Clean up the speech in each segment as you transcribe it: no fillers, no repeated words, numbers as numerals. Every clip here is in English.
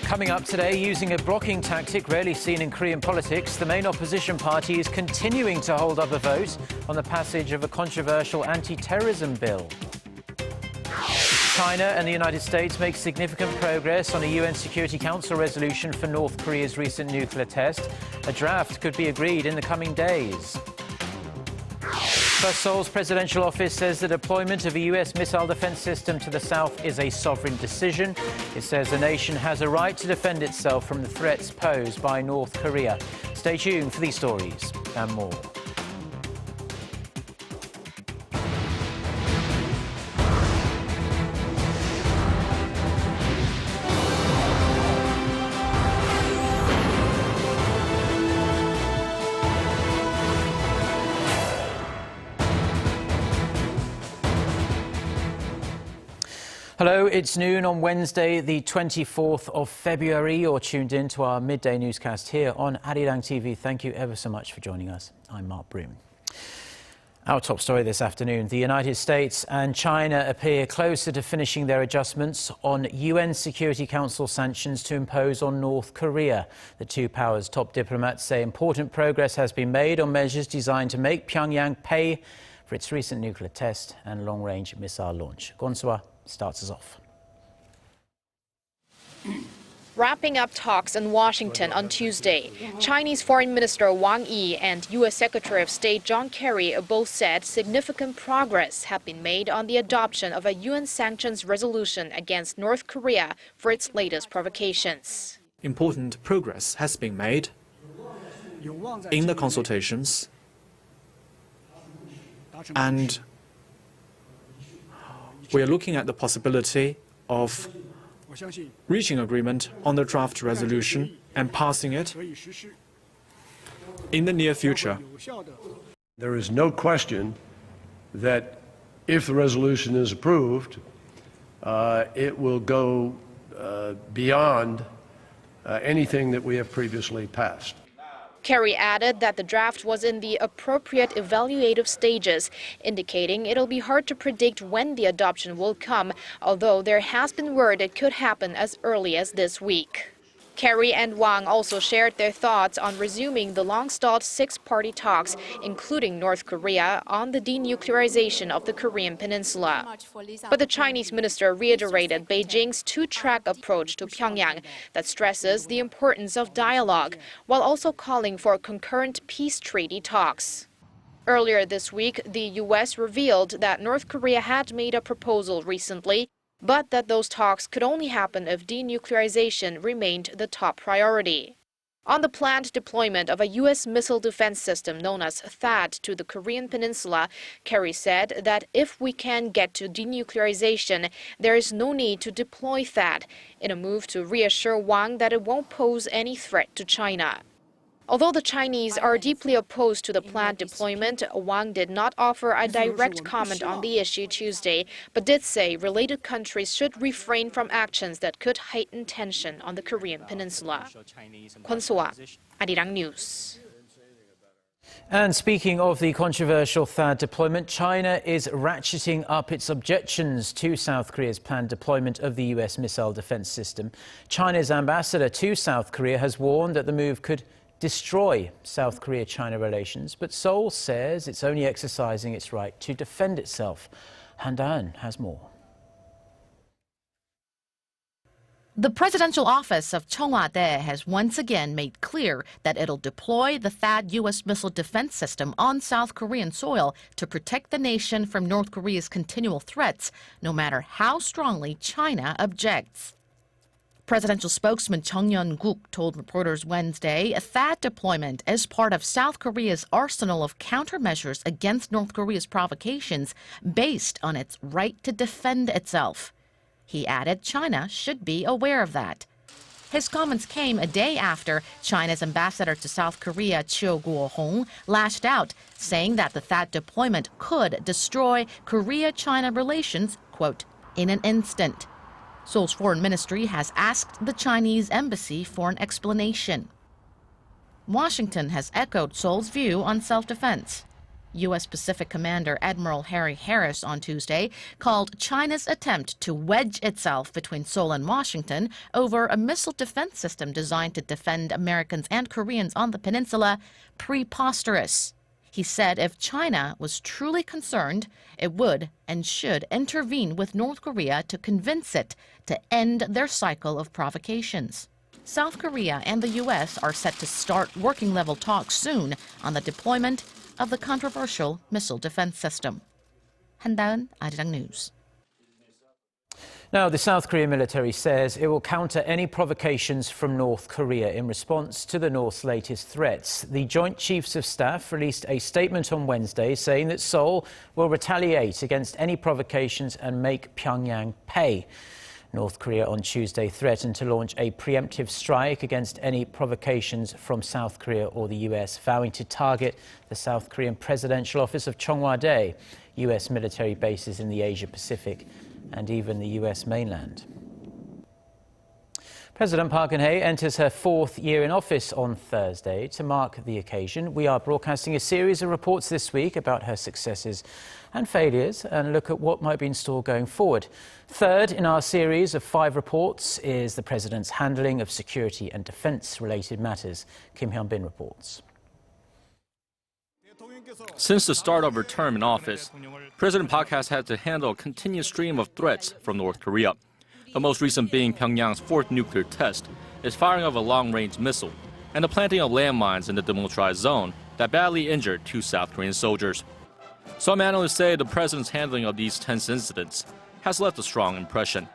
Coming up today, using a blocking tactic rarely seen in Korean politics, the main opposition party is continuing to hold up a vote on the passage of a controversial anti-terrorism bill. China and the United States make significant progress on a UN Security Council resolution for North Korea's recent nuclear test. A draft could be agreed in the coming days. First, Seoul's presidential office says the deployment of a U.S. missile defense system to the south is a sovereign decision. It says the nation has a right to defend itself from the threats posed by North Korea. Stay tuned for these stories and more. Hello, it's noon on Wednesday, the 24th of February. You're tuned in to our midday newscast here on Arirang TV. Thank you ever so much for joining us. I'm Mark Broom. Our top story this afternoon. The United States and China appear closer to finishing their adjustments on UN Security Council sanctions to impose on North Korea. The two powers' top diplomats say important progress has been made on measures designed to make Pyongyang pay for its recent nuclear test and long-range missile launch. Gwon-swa starts us off. Wrapping up talks in Washington on Tuesday, Chinese Foreign Minister Wang Yi and U.S. Secretary of State John Kerry both said significant progress had been made on the adoption of a UN sanctions resolution against North Korea for its latest provocations. Important progress has been made in the consultations, and we are looking at the possibility of reaching agreement on the draft resolution and passing it in the near future. There is no question that if the resolution is approved, it will go beyond anything that we have previously passed. Kerry added that the draft was in the appropriate evaluative stages, indicating it'll be hard to predict when the adoption will come, although there has been word it could happen as early as this week. Kerry and Wang also shared their thoughts on resuming the long-stalled six-party talks, including North Korea, on the denuclearization of the Korean peninsula. But the Chinese minister reiterated Beijing's two-track approach to Pyongyang that stresses the importance of dialogue, while also calling for concurrent peace treaty talks. Earlier this week, the U.S. revealed that North Korea had made a proposal recently, but that those talks could only happen if denuclearization remained the top priority. On the planned deployment of a U.S. missile defense system known as THAAD to the Korean peninsula, Kerry said that if we can get to denuclearization, there is no need to deploy THAAD, in a move to reassure Wang that it won't pose any threat to China. Although the Chinese are deeply opposed to the planned deployment, Wang did not offer a direct comment on the issue Tuesday, but did say related countries should refrain from actions that could heighten tension on the Korean peninsula. Gwon-swa, Arirang News. And speaking of the controversial THAAD deployment, China is ratcheting up its objections to South Korea's planned deployment of the U.S. missile defense system. China's ambassador to South Korea has warned that the move could destroy South Korea-China relations, but Seoul says it's only exercising its right to defend itself. Han Da-eun has more. The presidential office of Cheong Wa Dae has once again made clear that it'll deploy the THAAD U.S. missile defense system on South Korean soil to protect the nation from North Korea's continual threats, no matter how strongly China objects. Presidential spokesman Chung Yun-guk told reporters Wednesday a THAAD deployment is part of South Korea's arsenal of countermeasures against North Korea's provocations based on its right to defend itself. He added China should be aware of that. His comments came a day after China's ambassador to South Korea, Cheong Wa Dae, lashed out, saying that the THAAD deployment could destroy Korea-China relations, quote, in an instant. Seoul's foreign ministry has asked the Chinese embassy for an explanation. Washington has echoed Seoul's view on self-defense. U.S. Pacific Commander Admiral Harry Harris on Tuesday called China's attempt to wedge itself between Seoul and Washington over a missile defense system designed to defend Americans and Koreans on the peninsula preposterous. He said if China was truly concerned, it would and should intervene with North Korea to convince it to end their cycle of provocations. South Korea and the U.S. are set to start working-level talks soon on the deployment of the controversial missile defense system. 한다은, Arirang News. Now, the South Korean military says it will counter any provocations from North Korea in response to the North's latest threats. The Joint Chiefs of Staff released a statement on Wednesday saying that Seoul will retaliate against any provocations and make Pyongyang pay. North Korea on Tuesday threatened to launch a preemptive strike against any provocations from South Korea or the U.S., vowing to target the South Korean presidential office of Cheong Wa Dae, U.S. military bases in the Asia-Pacific, and even the U.S. mainland. President Park Geun-hye enters her fourth year in office on Thursday. To mark the occasion, we are broadcasting a series of reports this week about her successes and failures and look at what might be in store going forward. Third in our series of 5 reports is the President's handling of security and defense-related matters. Kim Hyun-bin reports. Since the start of her term in office, President Park has had to handle a continuous stream of threats from North Korea. The most recent being Pyongyang's 4th nuclear test, its firing of a long-range missile, and the planting of landmines in the demilitarized zone that badly injured 2 South Korean soldiers. Some analysts say the president's handling of these tense incidents has left a strong impression.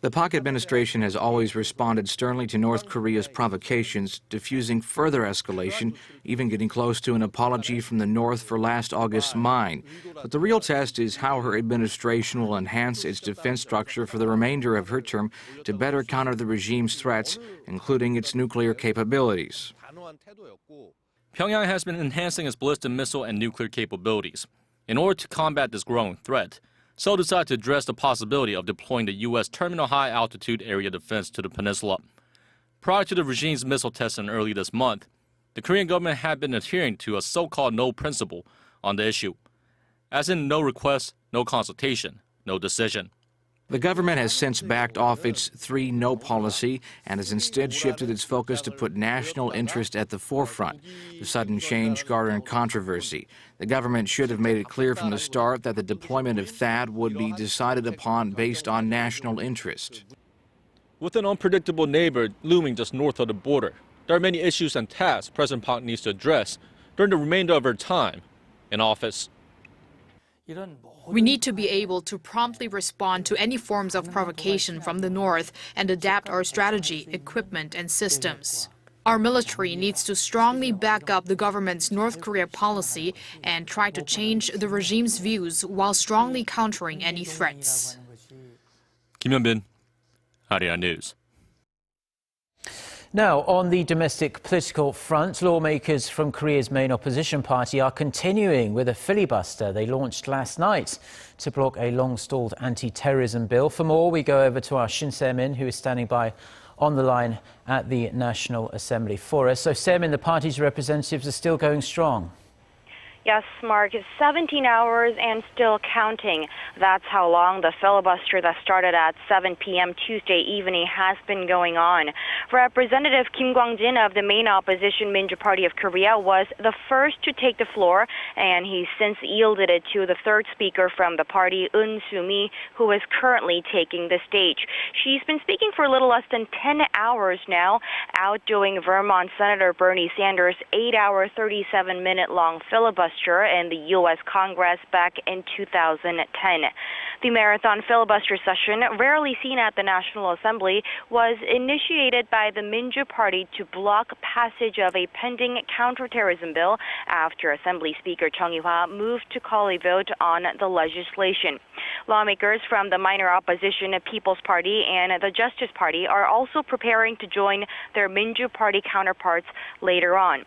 The Park administration has always responded sternly to North Korea's provocations, diffusing further escalation, even getting close to an apology from the North for last August's mine. But the real test is how her administration will enhance its defense structure for the remainder of her term to better counter the regime's threats, including its nuclear capabilities. Pyongyang has been enhancing its ballistic missile and nuclear capabilities. In order to combat this growing threat, Seoul decided to address the possibility of deploying the U.S. Terminal High Altitude Area Defense to the peninsula. Prior to the regime's missile testing early this month, the Korean government had been adhering to a so-called no principle on the issue, as in no request, no consultation, no decision. The government has since backed off its 3-no policy and has instead shifted its focus to put national interest at the forefront. The sudden change garnered controversy. The government should have made it clear from the start that the deployment of THAAD would be decided upon based on national interest. With an unpredictable neighbor looming just north of the border, there are many issues and tasks President Park needs to address during the remainder of her time in office. We need to be able to promptly respond to any forms of provocation from the North and adapt our strategy, equipment, and systems. Our military needs to strongly back up the government's North Korea policy and try to change the regime's views while strongly countering any threats. Kim Hyun-bin, Arirang News. Now, on the domestic political front, lawmakers from Korea's main opposition party are continuing with a filibuster they launched last night to block a long-stalled anti-terrorism bill. For more, we go over to our Shin Se-min, who is standing by on the line at the National Assembly for us. So, Se-min, the party's representatives are still going strong. Yes, Mark, it's 17 hours and still counting. That's how long the filibuster that started at 7 p.m. Tuesday evening has been going on. Representative Kim Kwang-jin of the main opposition Minju Party of Korea was the first to take the floor, and he's since yielded it to the third speaker from the party, Eun Soo-mi, who is currently taking the stage. She's been speaking for a little less than 10 hours now, outdoing Vermont Senator Bernie Sanders' 8-hour, 37-minute-long filibuster in the U.S. Congress back in 2010. The marathon filibuster session, rarely seen at the National Assembly, was initiated by the Minju Party to block passage of a pending counterterrorism bill after Assembly Speaker Cheong Wa Dae moved to call a vote on the legislation. Lawmakers from the minor opposition People's Party and the Justice Party are also preparing to join their Minju Party counterparts later on.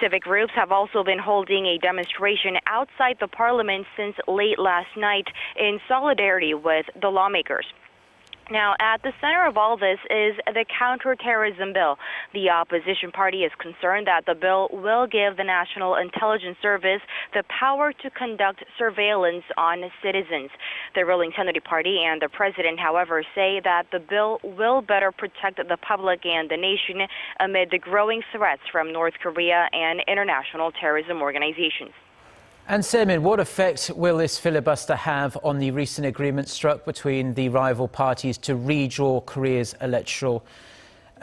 Civic groups have also been holding a demonstration outside the parliament since late last night in solidarity with the lawmakers. Now, at the center of all this is the counterterrorism bill. The opposition party is concerned that the bill will give the National Intelligence Service the power to conduct surveillance on citizens. The ruling Saenuri Party and the president, however, say that the bill will better protect the public and the nation amid the growing threats from North Korea and international terrorism organizations. And Semin, what effect will this filibuster have on the recent agreement struck between the rival parties to redraw Korea's electoral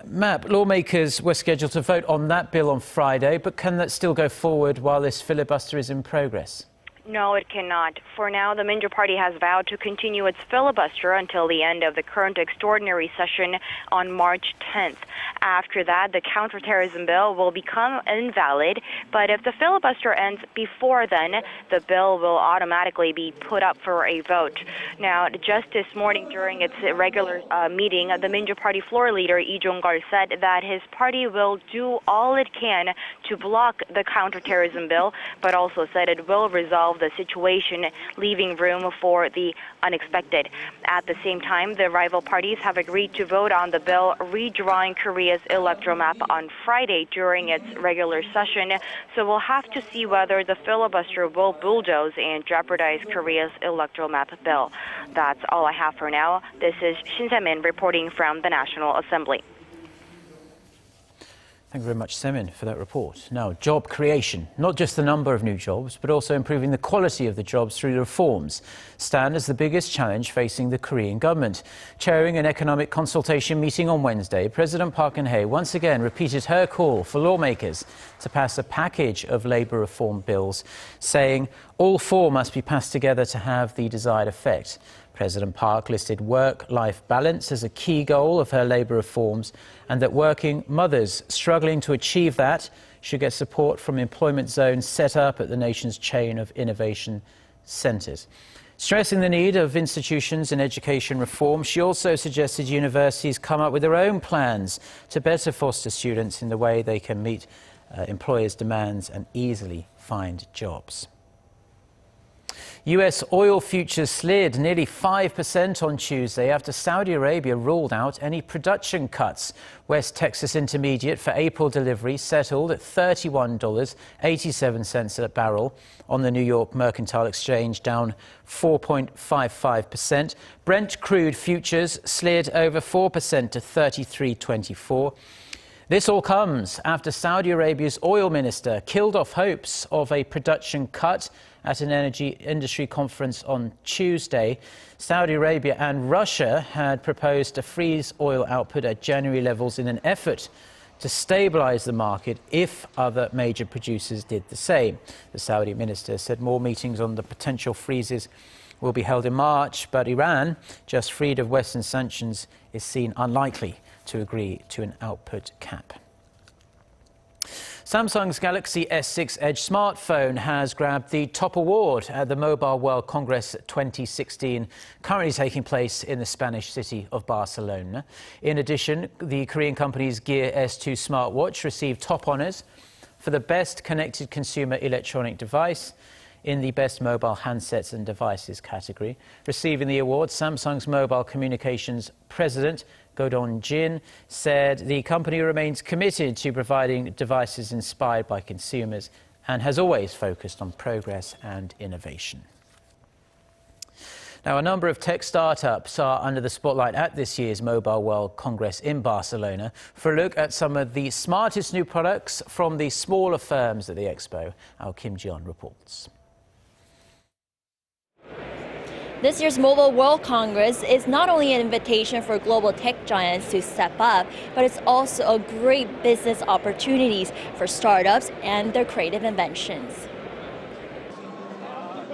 map? Lawmakers were scheduled to vote on that bill on Friday, but can that still go forward while this filibuster is in progress? No, it cannot. For now, the Minjo Party has vowed to continue its filibuster until the end of the current extraordinary session on March 10th. After that, the counterterrorism bill will become invalid, but if the filibuster ends before then, the bill will automatically be put up for a vote. Now, just this morning during its regular meeting, the Minjo Party floor leader Lee Jong-gol said that his party will do all it can to block the counterterrorism bill, but also said it will resolve the situation, leaving room for the unexpected. At the same time, the rival parties have agreed to vote on the bill redrawing Korea's electoral map on Friday during its regular session, so we'll have to see whether the filibuster will bulldoze and jeopardize Korea's electoral map bill. That's all I have for now. This is Shin Se-min reporting from the National Assembly. Thank you very much, Semin, for that report. Now, job creation, not just the number of new jobs, but also improving the quality of the jobs through reforms, stand as the biggest challenge facing the Korean government. Chairing an economic consultation meeting on Wednesday, President Park Geun-hye once again repeated her call for lawmakers to pass a package of labour reform bills, saying all four must be passed together to have the desired effect. President Park listed work-life balance as a key goal of her labour reforms, and that working mothers struggling to achieve that should get support from employment zones set up at the nation's chain of innovation centres. Stressing the need of institutions and education reform, she also suggested universities come up with their own plans to better foster students in the way they can meet employers' demands and easily find jobs. U.S. oil futures slid nearly 5% on Tuesday after Saudi Arabia ruled out any production cuts. West Texas Intermediate for April delivery settled at $31.87 a barrel on the New York Mercantile Exchange, down 4.55%. Brent crude futures slid over 4% to $33.24. This all comes after Saudi Arabia's oil minister killed off hopes of a production cut at an energy industry conference on Tuesday. Saudi Arabia and Russia had proposed to freeze oil output at January levels in an effort to stabilize the market if other major producers did the same. The Saudi minister said more meetings on the potential freezes will be held in March, but Iran, just freed of Western sanctions, is seen unlikely to agree to an output cap. Samsung's Galaxy S6 Edge smartphone has grabbed the top award at the Mobile World Congress 2016, currently taking place in the Spanish city of Barcelona. In addition, the Korean company's Gear S2 smartwatch received top honours for the best connected consumer electronic device in the Best Mobile Handsets and Devices category. Receiving the award, Samsung's mobile communications president, Go-Dong Jin, said the company remains committed to providing devices inspired by consumers and has always focused on progress and innovation. Now, a number of tech startups are under the spotlight at this year's Mobile World Congress in Barcelona. For a look at some of the smartest new products from the smaller firms at the expo, our Kim Ji-yeon reports. This year's Mobile World Congress is not only an invitation for global tech giants to step up, but it's also a great business opportunities for startups and their creative inventions.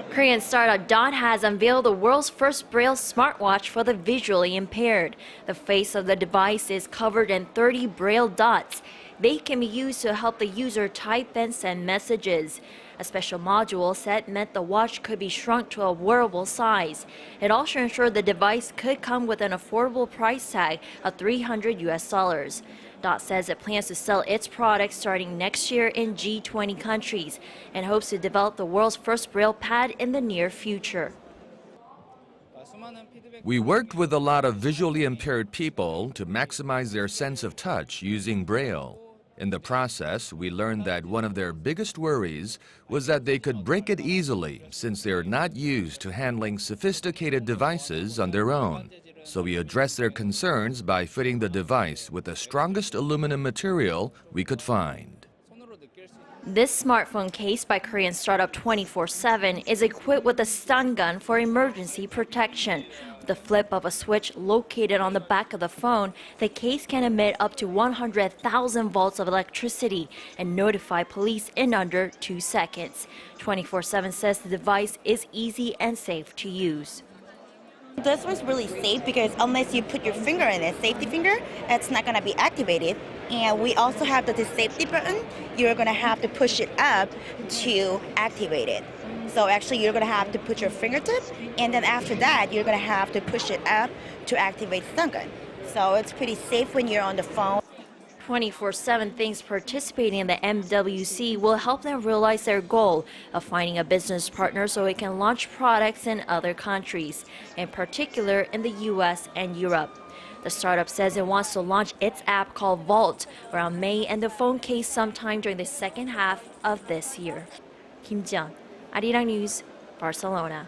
Korean startup Dot has unveiled the world's first Braille smartwatch for the visually impaired. The face of the device is covered in 30 Braille dots. They can be used to help the user type and send messages. A special module set meant the watch could be shrunk to a wearable size. It also ensured the device could come with an affordable price tag of $300. Dot says it plans to sell its products starting next year in G20 countries and hopes to develop the world's first Braille pad in the near future. We worked with a lot of visually impaired people to maximize their sense of touch using Braille. In the process, we learned that one of their biggest worries was that they could break it easily since they're not used to handling sophisticated devices on their own. So we addressed their concerns by fitting the device with the strongest aluminum material we could find. This smartphone case by Korean startup 24/7 is equipped with a stun gun for emergency protection. With the flip of a switch located on the back of the phone, the case can emit up to 100,000 volts of electricity and notify police in under 2 seconds. 24/7 says the device is easy and safe to use. This one's really safe because unless you put your finger in it, safety finger, it's not going to be activated. And we also have the safety button. You're going to have to push it up to activate it. So actually you're going to have to put your fingertip, and then after that you're going to have to push it up to activate the stun gun. So it's pretty safe when you're on the phone. 24/7 thinks participating in the MWC will help them realize their goal of finding a business partner so it can launch products in other countries, in particular in the U.S. and Europe. The startup says it wants to launch its app called Vault around May and the phone case sometime during the second half of this year. Kim Jian, Arirang News, Barcelona.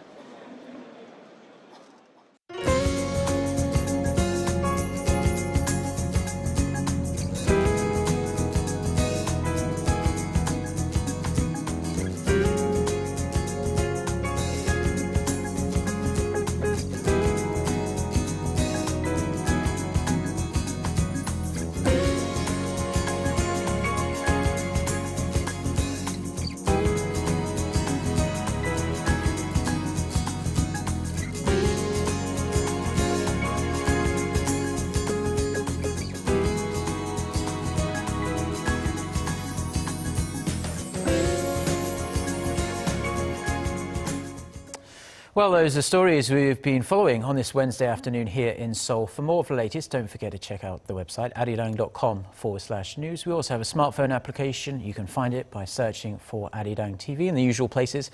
Well, those are stories we've been following on this Wednesday afternoon here in Seoul. For more of the latest, don't forget to check out the website arirang.com/news. We also have a smartphone application. You can find it by searching for Arirang TV in the usual places.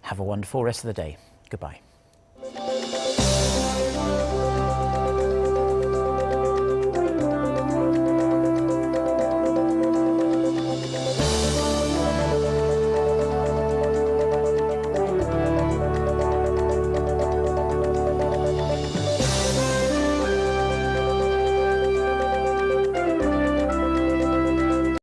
Have a wonderful rest of the day. Goodbye.